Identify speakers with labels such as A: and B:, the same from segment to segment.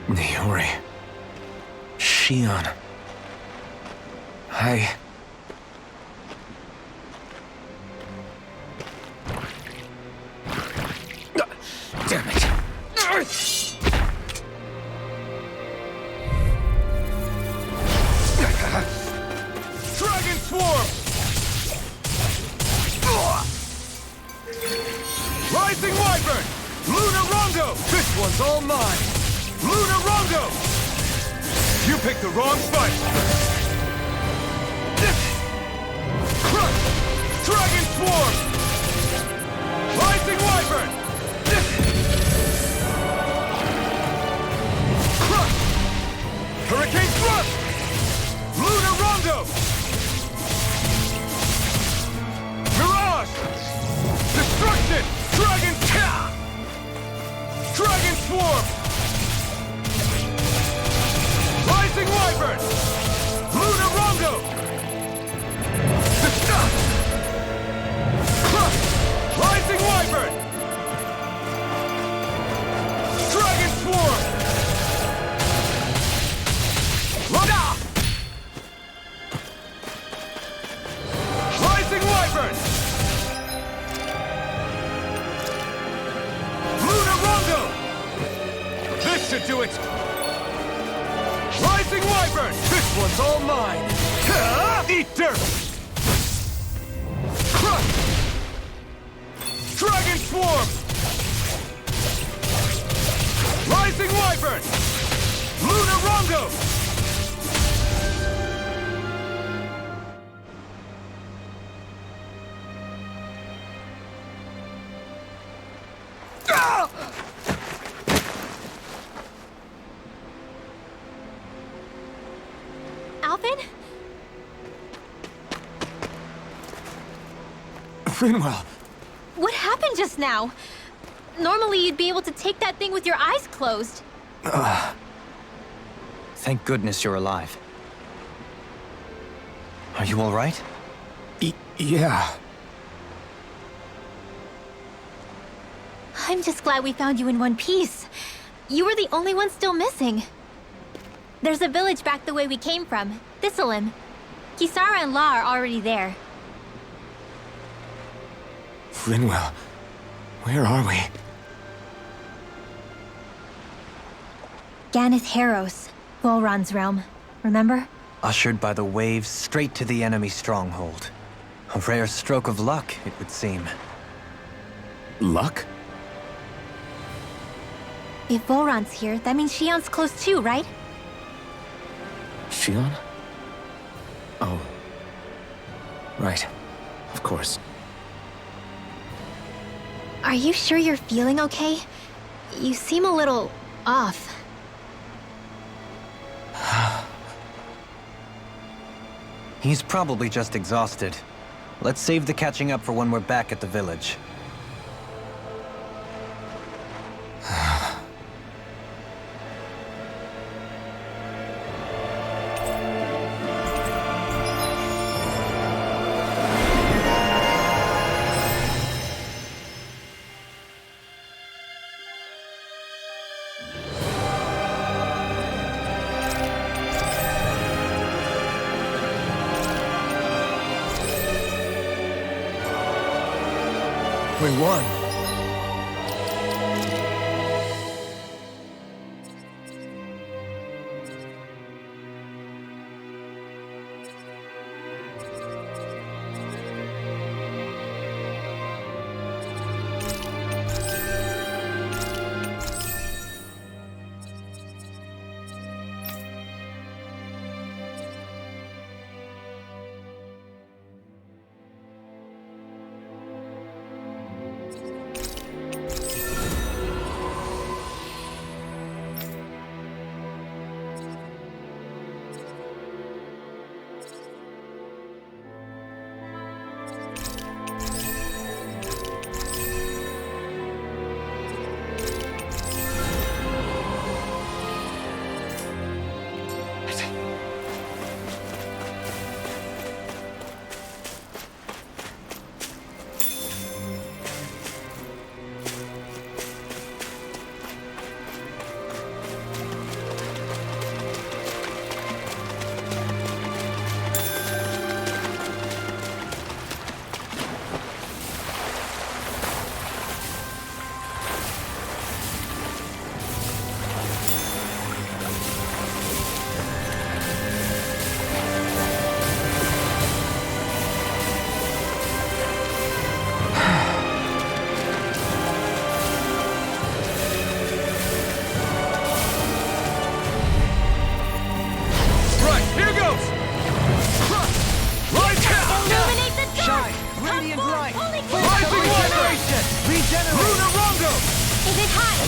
A: Niori. Shion. I... Damn it.
B: Dragon Swarm! Rising Wyvern! Lunar Rondo! This one's all mine! Lunar Rondo! You picked the wrong fight! Crush! Dragon Swarm! Rising Wyvern! Crush! Hurricane Thrust! Lunar Rondo! Mirage! Destruction! Dragon Ta! Dragon Swarm! Rising Wyvern! Lunar Rondo! Crush! Rising Wyvern! Dragon Swarm! Lada! Rising Wyvern! Lunar Rondo! This should do it! Rising Wyvern! This one's all mine! Eat dirt! Crush! Dragon Swarm! Rising Wyvern! Lunar Rondo!
C: Alvin?
A: Rinwell!
C: What happened just now? Normally you'd be able to take that thing with your eyes closed.
A: Thank goodness you're alive. Are you all right? Yeah.
C: I'm just glad we found you in one piece. You were the only one still missing. There's a village back the way we came from, Thistleim. Kisara and La are already there.
A: Rinwell, where are we?
C: Ganeth Haros, Volron's realm. Remember?
D: Ushered by the waves straight to the enemy stronghold. A rare stroke of luck, it would seem.
A: Luck?
C: If Volron's here, that means Shion's close too, right?
A: Shion? Oh. Right. Of course.
C: Are you sure you're feeling okay? You seem a little off.
D: He's probably just exhausted. Let's save the catching up for when we're back at the village.
A: We won.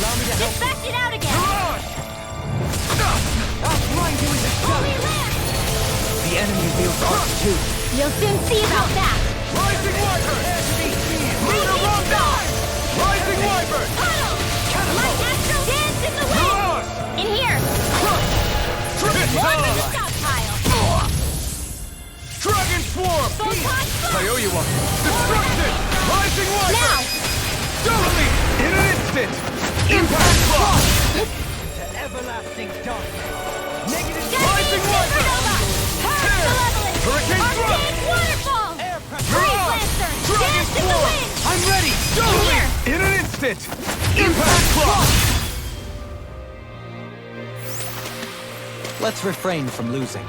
D: Allow me to help.
C: Dispatch it out again!
B: Mirage!
D: I'll blind you into
C: Holy
D: dust!
C: Lamp!
D: The enemy wields arcs too.
C: You'll soon see about that!
B: Rising Wyvern! Lunar Rondo! Rising Wyvern!
C: Puddle! Light Astro dance in the wind!
B: Mirage!
C: In here!
B: Triple
C: One in the
B: Bomb!
C: stockpile!
B: Dragon Swarm!
C: Photon Spark!
B: I owe you one. Destruction! Rising Wyvern!
C: Now!
B: Totally! In an instant! Impact Block!
D: To everlasting darkness. Negative
B: Rising Wyvern!
C: Supernova! Purge Malevolence!
B: Hurricane Thrust!
C: Arcane Waterfall!
D: air pressure.
C: Freeze
B: Mirage!
C: Lancer!
B: Dragon
C: Dance in the
B: Swarm!
C: wind!
B: I'm ready!
C: In here!
B: In an instant! Impact Block!
D: Let's refrain from losing.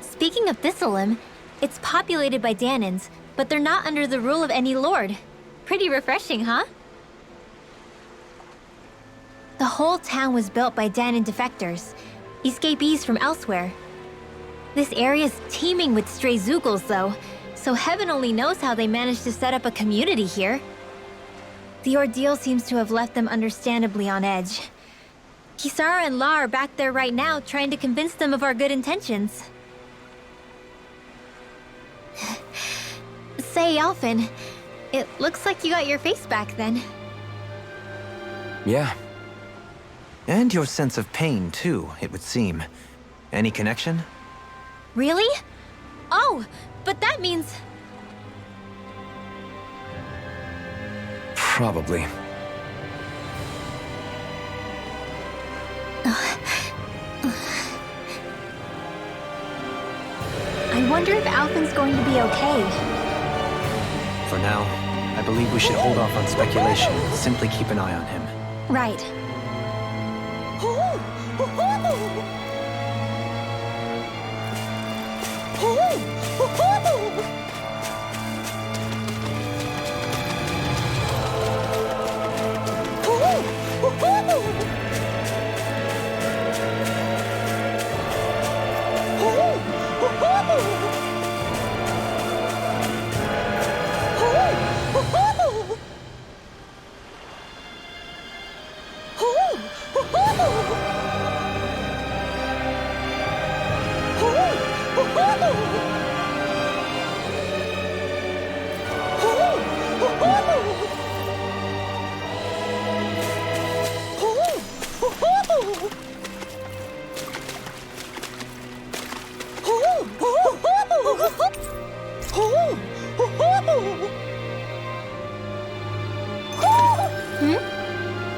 C: Speaking of Thistleum, it's populated by Danans, but they're not under the rule of any lord. Pretty refreshing, huh? The whole town was built by Danan defectors, escapees from elsewhere. This area's teeming with stray Zeugles, though, so heaven only knows how they managed to set up a community here. The ordeal seems to have left them understandably on edge. Kisara and La are back there right now trying to convince them of our good intentions. Say, Alphen, it looks like you got your face back then.
A: Yeah.
D: And your sense of pain, too, it would seem. Any connection?
C: Really? Oh, but that means...
A: Probably.
C: I wonder if Alphen's going to be okay.
D: For now, I believe we should hold off on speculation. Simply keep an eye on him.
C: Right.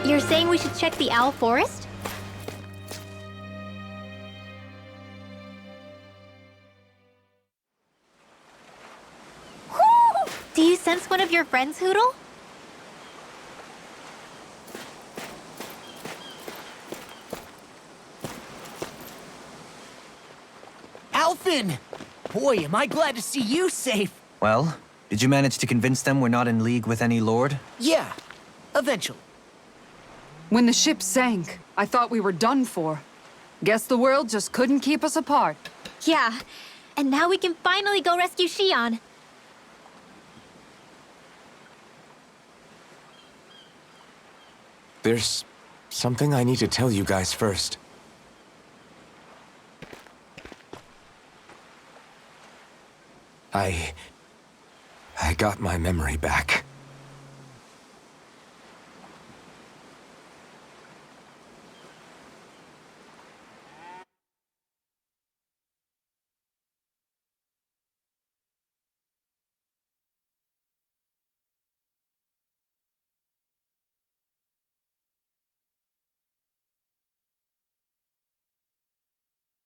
C: You're saying we should check the Owl Forest? Do you sense one of your friends, Hootle?
E: Alphen! Boy, am I glad to see you safe.
D: Well, did you manage to convince them we're not in league with any lord?
E: Yeah, eventually.
F: When the ship sank, I thought we were done for. Guess the world just couldn't keep us apart.
C: Yeah, and now we can finally go rescue Xion.
A: There's something I need to tell you guys first. I got my memory back.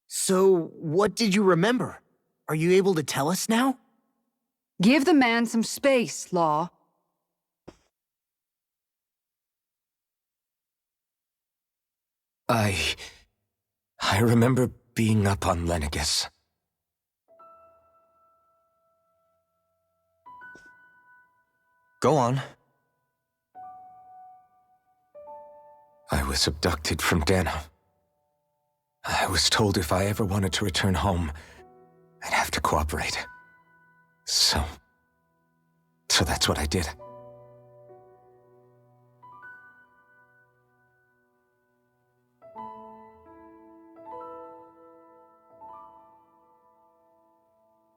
E: So, what did you remember? Are you able to tell us now?
F: Give the man some space, Law.
A: I remember being up on Lenegus.
D: Go on.
A: I was abducted from Dano. I was told if I ever wanted to return home, I'd have to cooperate. So that's what I did.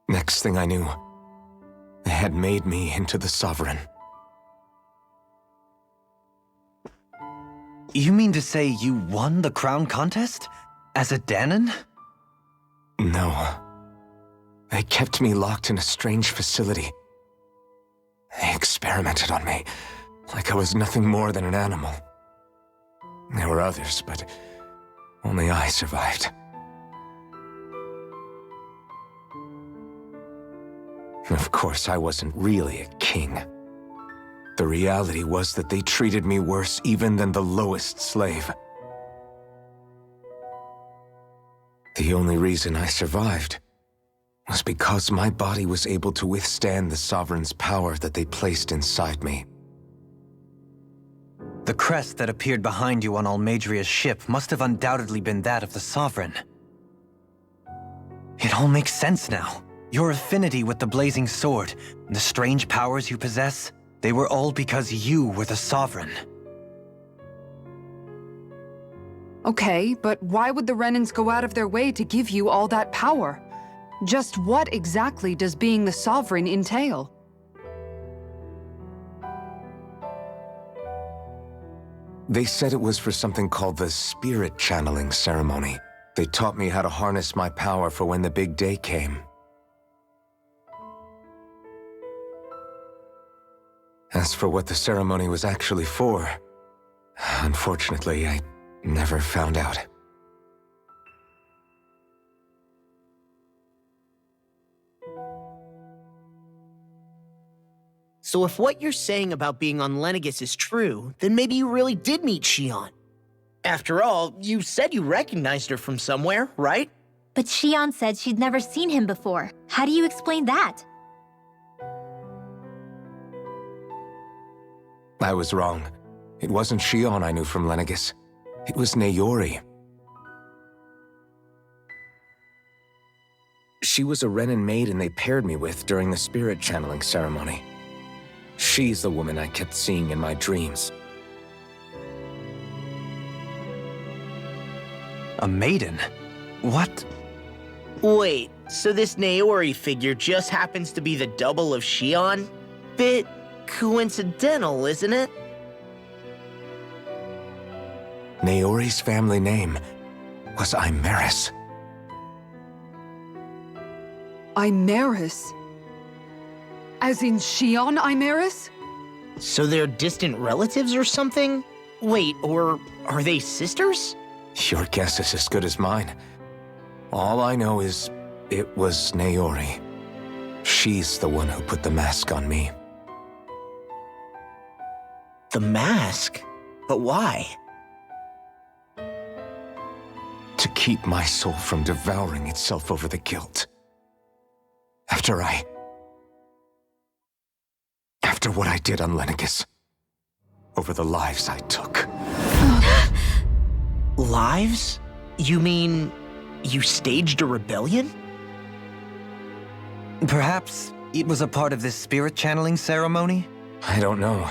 A: Next thing I knew, they had made me into the Sovereign.
D: You mean to say you won the crown contest? As a Dahnan?
A: No. They kept me locked in a strange facility. They experimented on me, like I was nothing more than an animal. There were others, but only I survived. Of course, I wasn't really a king. The reality was that they treated me worse even than the lowest slave. The only reason I survived was because my body was able to withstand the Sovereign's power that they placed inside me.
D: The crest that appeared behind you on Almadria's ship must have undoubtedly been that of the Sovereign. It all makes sense now. Your affinity with the Blazing Sword, and the strange powers you possess, they were all because you were the Sovereign.
F: Okay, but why would the Renans go out of their way to give you all that power? Just what exactly does being the Sovereign entail?
A: They said it was for something called the Spirit Channeling Ceremony. They taught me how to harness my power for when the big day came. As for what the ceremony was actually for, unfortunately, I never found out.
E: So if what you're saying about being on Lenegis is true, then maybe you really did meet Xion. After all, you said you recognized her from somewhere, right?
C: But Xion said she'd never seen him before. How do you explain that?
A: I was wrong. It wasn't Xion I knew from Lenegis. It was Naori. She was a Renan maiden they paired me with during the spirit channeling ceremony. She's the woman I kept seeing in my dreams.
D: A maiden? What?
E: Wait, so this Naori figure just happens to be the double of Xion? Bit coincidental, isn't it?
A: Naori's family name was Imeris.
F: Imeris? As in Xion Imeris?
E: So they're distant relatives or something? Wait, or are they sisters?
A: Your guess is as good as mine. All I know is it was Naori. She's the one who put the mask on me.
E: The mask? But why?
A: To keep my soul from devouring itself over the guilt. After what I did on Lenegis. Over the lives I took.
E: Lives? You mean you staged a rebellion?
D: Perhaps it was a part of this spirit channeling ceremony?
A: I don't know.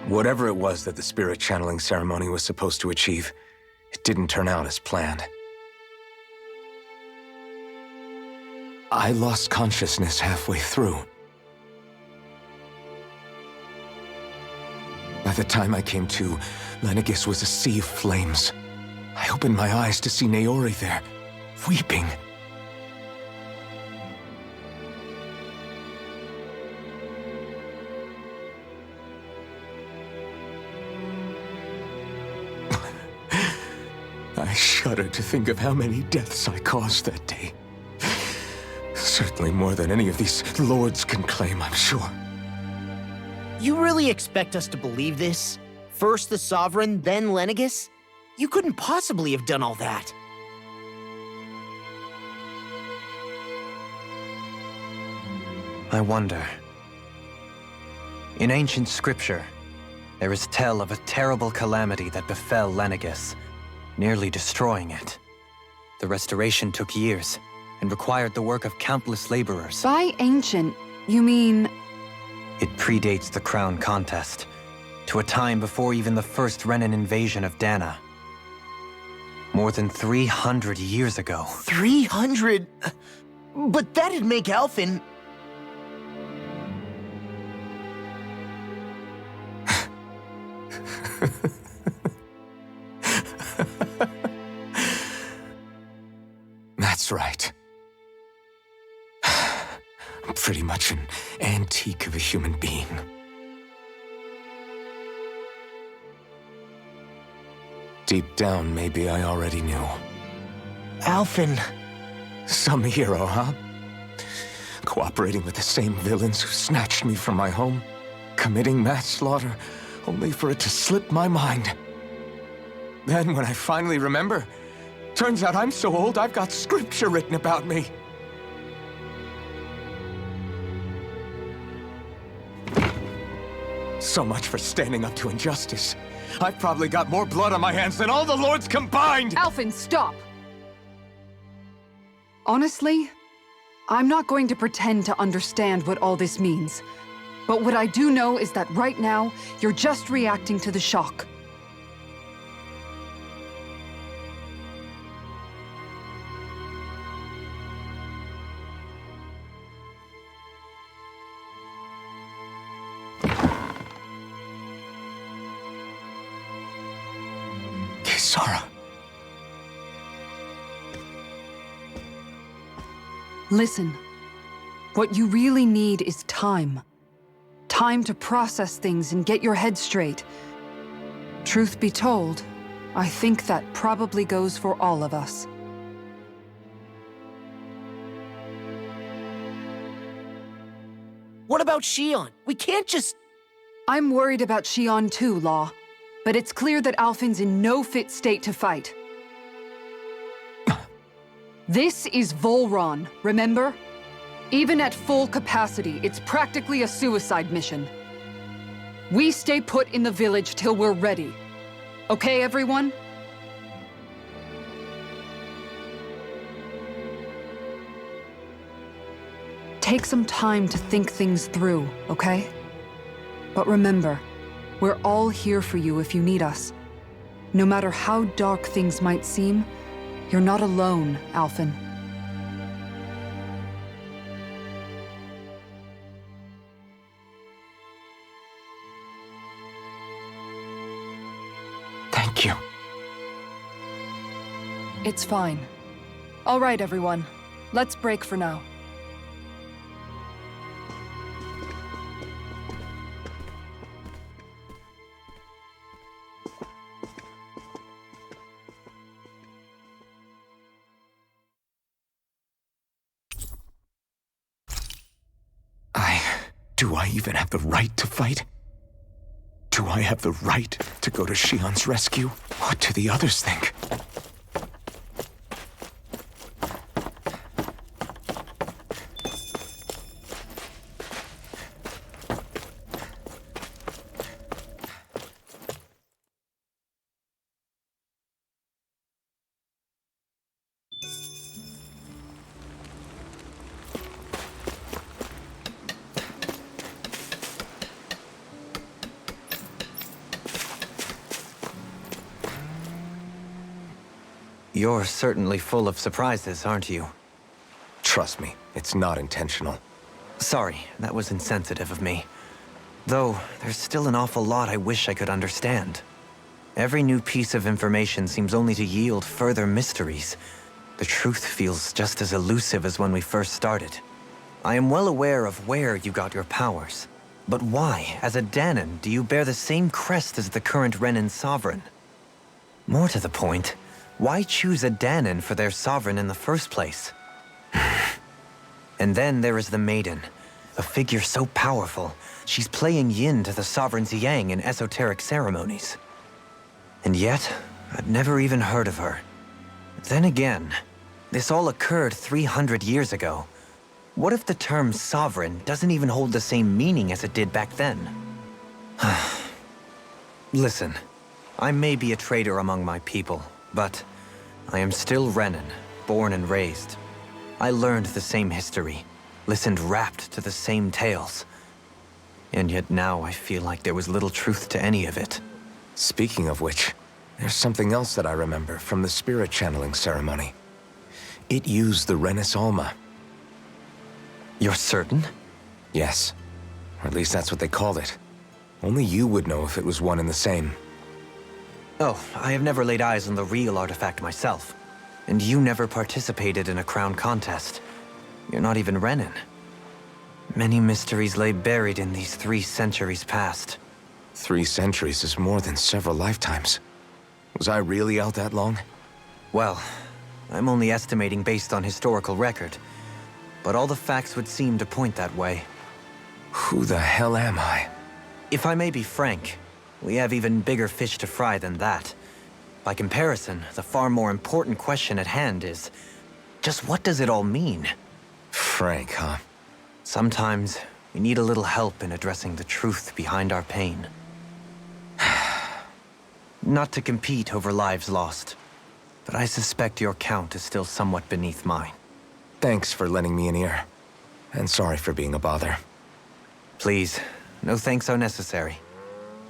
A: Whatever it was that the spirit channeling ceremony was supposed to achieve, it didn't turn out as planned. I lost consciousness halfway through. By the time I came to, Lenegis was a sea of flames. I opened my eyes to see Naori there, weeping. I shudder to think of how many deaths I caused that day. Certainly more than any of these lords can claim, I'm sure.
E: You really expect us to believe this? First the Sovereign, then Lenegis? You couldn't possibly have done all that.
D: I wonder. In ancient scripture, There is tell of a terrible calamity that befell Lenegis, nearly destroying it. The restoration took years, and required the work of countless laborers.
F: By ancient, you mean...
D: It predates the crown contest, to a time before even the first Renan invasion of Dana. More than 300 years ago.
E: 300? But that'd make Alphen...
A: That's right. I'm pretty much an antique of a human being. Deep down, maybe I already knew.
E: Alphen...
A: Some hero, huh? Cooperating with the same villains who snatched me from my home, committing mass slaughter, only for it to slip my mind. Then, when I finally remember, turns out I'm so old I've got scripture written about me. So much for standing up to injustice. I've probably got more blood on my hands than all the lords combined!
F: Alphen, stop! Honestly, I'm not going to pretend to understand what all this means. But what I do know is that right now, you're just reacting to the shock.
A: Kisara.
F: Listen, what you really need is time. Time to process things and get your head straight. Truth be told, I think that probably goes for all of us.
E: What about Shion? We can't just...
F: I'm worried about Shion too, Law. But it's clear that Alphen's in no fit state to fight. This is Volron, remember? Even at full capacity, it's practically a suicide mission. We stay put in the village till we're ready. Okay, everyone? Take some time to think things through, okay? But remember, we're all here for you if you need us. No matter how dark things might seem, you're not alone, Alphen.
A: Thank you.
F: It's fine. All right, everyone. Let's break for now.
A: Do I even have the right to fight? Do I have the right to go to Shion's rescue? What do the others think?
D: You're certainly full of surprises, aren't you?
A: Trust me, it's not intentional.
D: Sorry, that was insensitive of me. Though, there's still an awful lot I wish I could understand. Every new piece of information seems only to yield further mysteries. The truth feels just as elusive as when we first started. I am well aware of where you got your powers. But why, as a Danan, do you bear the same crest as the current Renan sovereign? More to the point, why choose a Danan for their sovereign in the first place? And then there is the Maiden, a figure so powerful, she's playing yin to the sovereign's yang in esoteric ceremonies. And yet, I'd never even heard of her. Then again, this all occurred 300 years ago. What if the term sovereign doesn't even hold the same meaning as it did back then? Listen, I may be a traitor among my people, but I am still Renan, born and raised. I learned the same history, listened rapt to the same tales. And yet now I feel like there was little truth to any of it.
A: Speaking of which, there's something else that I remember from the spirit channeling ceremony. It used the Renis Alma.
D: You're certain?
A: Yes. Or at least that's what they called it. Only you would know if it was one and the same.
D: Oh, I have never laid eyes on the real artifact myself. And you never participated in a crown contest. You're not even Renan. Many mysteries lay buried in these 3 centuries past.
A: 3 centuries is more than several lifetimes. Was I really out that long?
D: Well, I'm only estimating based on historical record. But all the facts would seem to point that way.
A: Who the hell am I?
D: If I may be frank, we have even bigger fish to fry than that. By comparison, the far more important question at hand is, just what does it all mean?
A: Frank, huh?
D: Sometimes, we need a little help in addressing the truth behind our pain. Not to compete over lives lost, but I suspect your count is still somewhat beneath mine.
A: Thanks for lending me an ear. And sorry for being a bother.
D: Please, no thanks are necessary.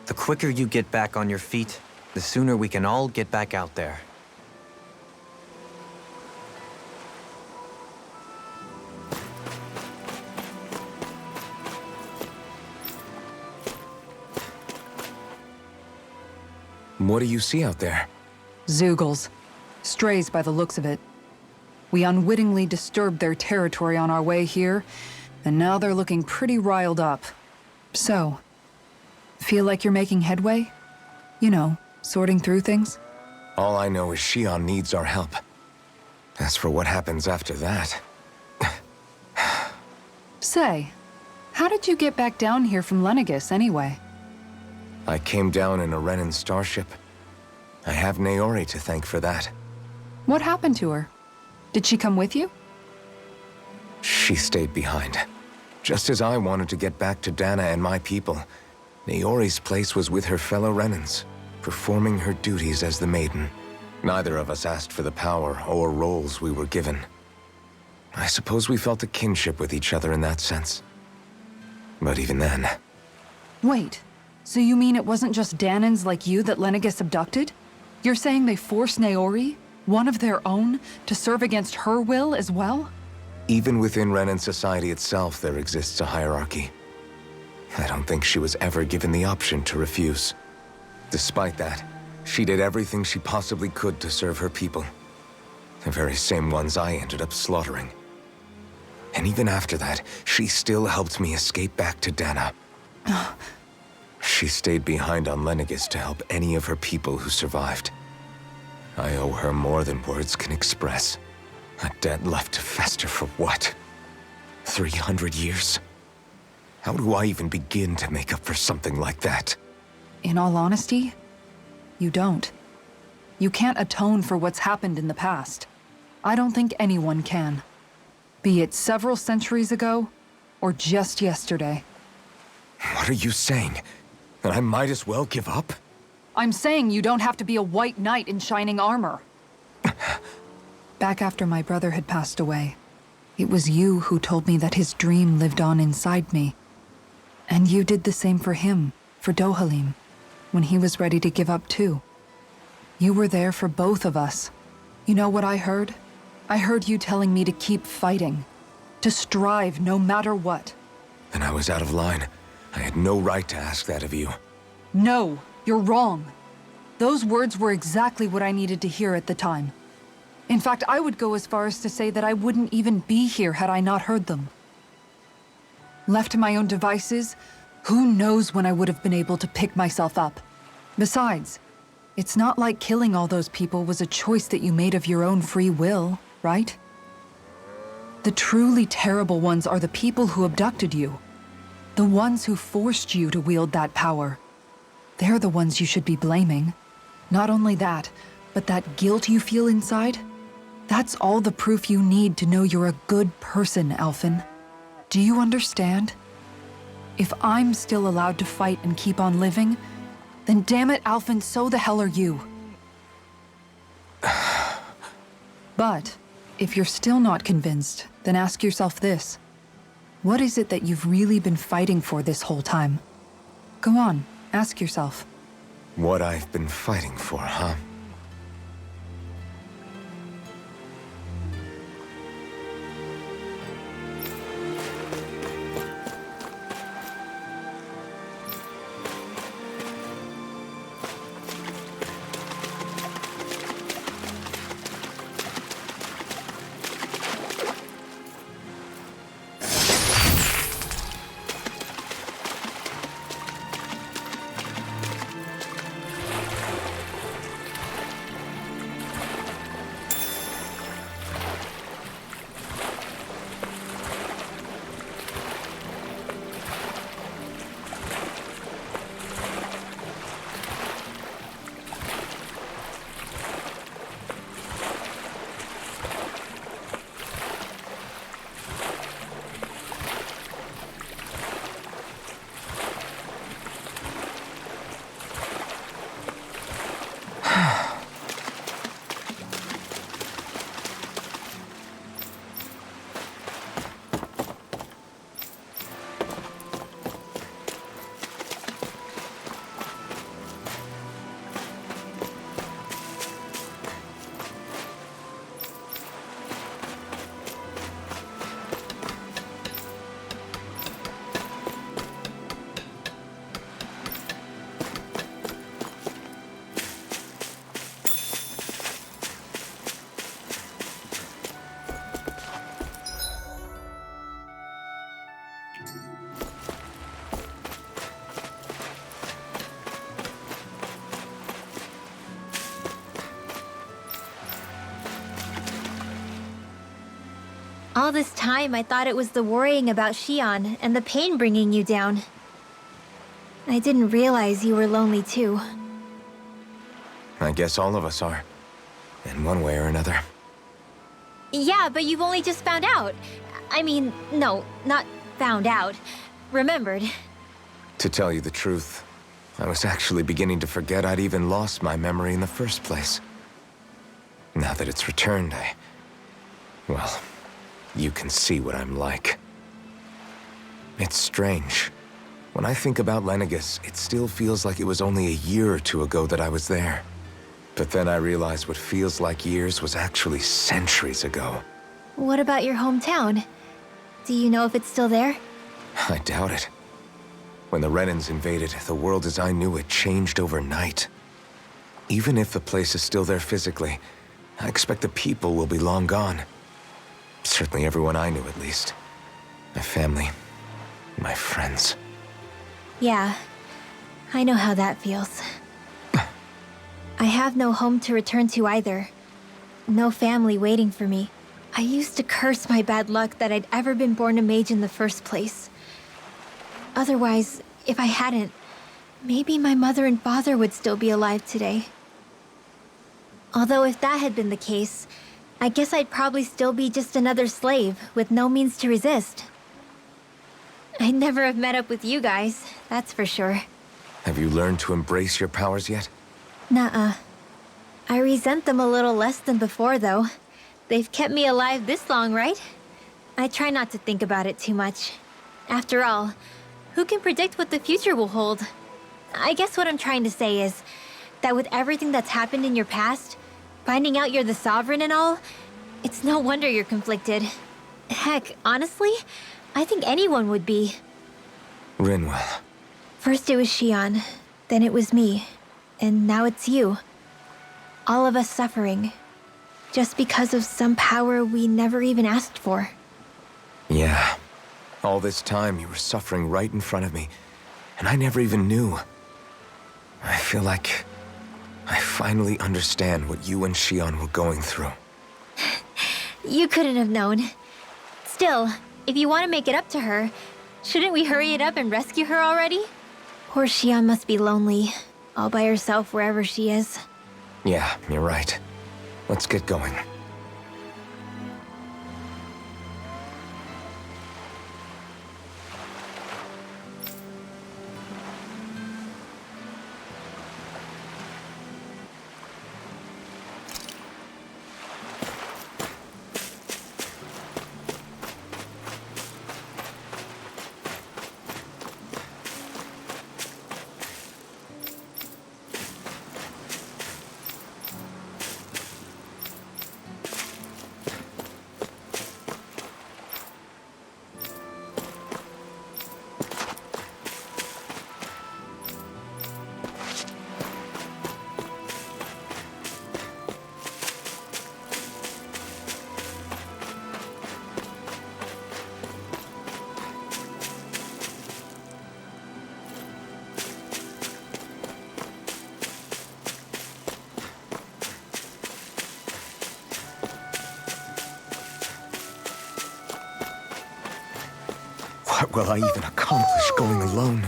D: The quicker you get back on your feet, the sooner we can all get back out there.
A: What do you see out there?
F: Zeugles. Strays by the looks of it. We unwittingly disturbed their territory on our way here, and now they're looking pretty riled up. So, feel like you're making headway? You know, sorting through things?
A: All I know is Shion needs our help. As for what happens after that...
F: Say, how did you get back down here from Lenegis anyway?
A: I came down in a Renan starship. I have Naori to thank for that.
F: What happened to her? Did she come with you?
A: She stayed behind. Just as I wanted to get back to Dana and my people, Naori's place was with her fellow Renans, performing her duties as the Maiden. Neither of us asked for the power or roles we were given. I suppose we felt a kinship with each other in that sense. But even then...
F: Wait, so you mean it wasn't just Danans like you that Lenegis abducted? You're saying they forced Naori, one of their own, to serve against her will as well?
A: Even within Renan society itself, there exists a hierarchy. I don't think she was ever given the option to refuse. Despite that, she did everything she possibly could to serve her people. The very same ones I ended up slaughtering. And even after that, she still helped me escape back to Dana. She stayed behind on Lenegis to help any of her people who survived. I owe her more than words can express. A debt left to fester for what? 300 years? How do I even begin to make up for something like that?
F: In all honesty, you don't. You can't atone for what's happened in the past. I don't think anyone can. Be it several centuries ago, or just yesterday.
A: What are you saying? That I might as well give up?
F: I'm saying you don't have to be a white knight in shining armor. Back after my brother had passed away, it was you who told me that his dream lived on inside me. And you did the same for him, for Dohalim, when he was ready to give up too. You were there for both of us. You know what I heard? I heard you telling me to keep fighting, to strive no matter what.
A: Then I was out of line. I had no right to ask that of you.
F: No, you're wrong. Those words were exactly what I needed to hear at the time. In fact, I would go as far as to say that I wouldn't even be here had I not heard them. Left to my own devices, who knows when I would have been able to pick myself up. Besides, it's not like killing all those people was a choice that you made of your own free will, right? The truly terrible ones are the people who abducted you. The ones who forced you to wield that power. They're the ones you should be blaming. Not only that, but that guilt you feel inside, that's all the proof you need to know you're a good person, Alphen. Do you understand? If I'm still allowed to fight and keep on living, Then damn it, Alphen, so the hell are you. But, if you're still not convinced, then ask yourself this. What is it that you've really been fighting for this whole time? Go on, ask yourself.
A: What I've been fighting for, huh?
C: All this time, I thought it was the worrying about Xion and the pain bringing you down. I didn't realize you were lonely too.
A: I guess all of us are. In one way or another.
C: Yeah, but you've only just found out. I mean, no, not found out. Remembered.
A: To tell you the truth, I was actually beginning to forget I'd even lost my memory in the first place. Now that it's returned, well, you can see what I'm like. It's strange. When I think about Lenegis, it still feels like it was only a year or two ago that I was there. But then I realized what feels like years was actually centuries ago.
C: What about your hometown? Do you know if it's still there?
A: I doubt it. When the Renans invaded, the world as I knew it changed overnight. Even if the place is still there physically, I expect the people will be long gone. Certainly everyone I knew, at least. My family, my friends.
C: Yeah, I know how that feels. I have no home to return to either. No family waiting for me. I used to curse my bad luck that I'd ever been born a mage in the first place. Otherwise, if I hadn't, maybe my mother and father would still be alive today. Although if that had been the case, I guess I'd probably still be just another slave with no means to resist. I'd never have met up with you guys, that's for sure.
A: Have you learned to embrace your powers yet?
C: Nuh-uh. I resent them a little less than before, though. They've kept me alive this long, right? I try not to think about it too much. After all, who can predict what the future will hold? I guess what I'm trying to say is that with everything that's happened in your past, finding out you're the Sovereign and all, it's no wonder you're conflicted. Heck, honestly, I think anyone would be.
A: Rinwell.
C: First it was Xion, then it was me, and now it's you. All of us suffering, just because of some power we never even asked for.
A: Yeah. All this time you were suffering right in front of me, and I never even knew. I feel like I finally understand what you and Xion were going through.
C: You couldn't have known. Still, if you want to make it up to her, shouldn't we hurry it up and rescue her already? Poor Xion must be lonely, all by herself wherever she is.
A: Yeah, you're right. Let's get going. What will I even accomplish going alone?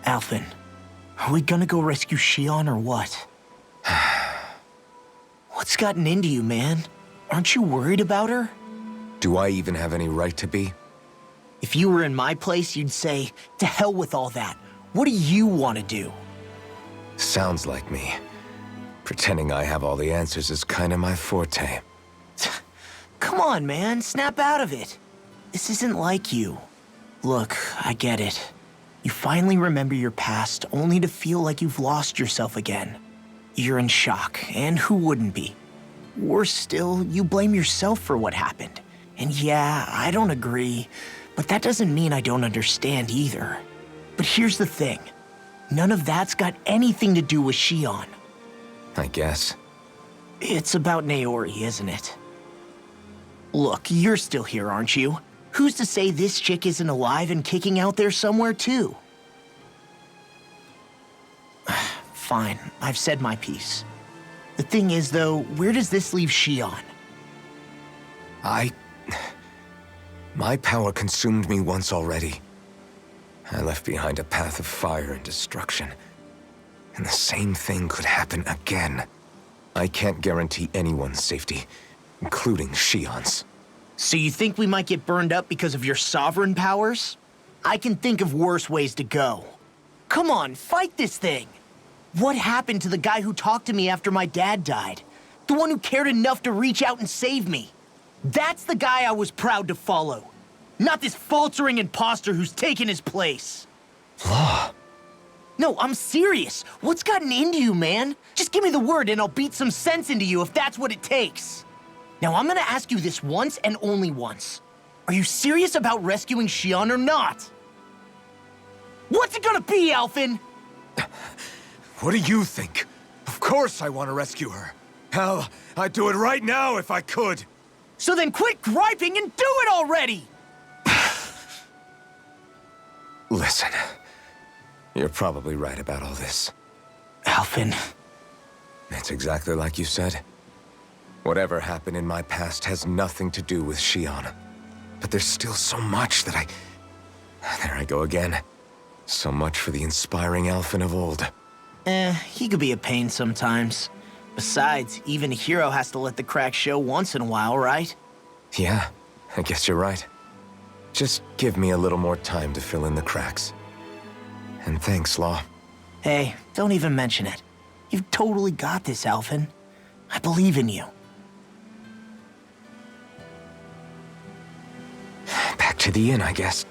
E: Alphen, are we gonna go rescue Shion or what? What's gotten into you, man? Aren't you worried about her?
A: Do I even have any right to be?
E: If you were in my place, you'd say, to hell with all that. What do you want to do?
A: Sounds like me. Pretending I have all the answers is kinda my forte.
E: Come on, man, snap out of it. This isn't like you. Look, I get it. You finally remember your past, only to feel like you've lost yourself again. You're in shock, and who wouldn't be? Worse still, you blame yourself for what happened. And yeah, I don't agree, but that doesn't mean I don't understand either. But here's the thing. None of that's got anything to do with Shion.
A: I guess.
E: It's about Naori, isn't it? Look, you're still here, aren't you? Who's to say this chick isn't alive and kicking out there somewhere, too? Fine, I've said my piece. The thing is, though, where does this leave Shion?
A: My power consumed me once already. I left behind a path of fire and destruction. And the same thing could happen again. I can't guarantee anyone's safety, including Shion's.
E: So you think we might get burned up because of your sovereign powers? I can think of worse ways to go. Come on, fight this thing! What happened to the guy who talked to me after my dad died? The one who cared enough to reach out and save me? That's the guy I was proud to follow. Not this faltering imposter who's taken his place.
A: Law.
E: No, I'm serious. What's gotten into you, man? Just give me the word and I'll beat some sense into you if that's what it takes. Now, I'm gonna ask you this once and only once. Are you serious about rescuing Shion or not? What's it gonna be, Alphen?
A: What do you think? Of course I want to rescue her. Hell, I'd do it right now if I could.
E: So then quit griping and do it already!
A: Listen, you're probably right about all this.
E: Alphen.
A: It's exactly like you said. Whatever happened in my past has nothing to do with Shion. But there's still so much that There I go again. So much for the inspiring Alphen of old.
E: He could be a pain sometimes. Besides, even a hero has to let the cracks show once in a while, right?
A: Yeah, I guess you're right. Just give me a little more time to fill in the cracks. And thanks, Law.
E: Hey, don't even mention it. You've totally got this, Alphen. I believe in you.
A: Back to the inn, I guess.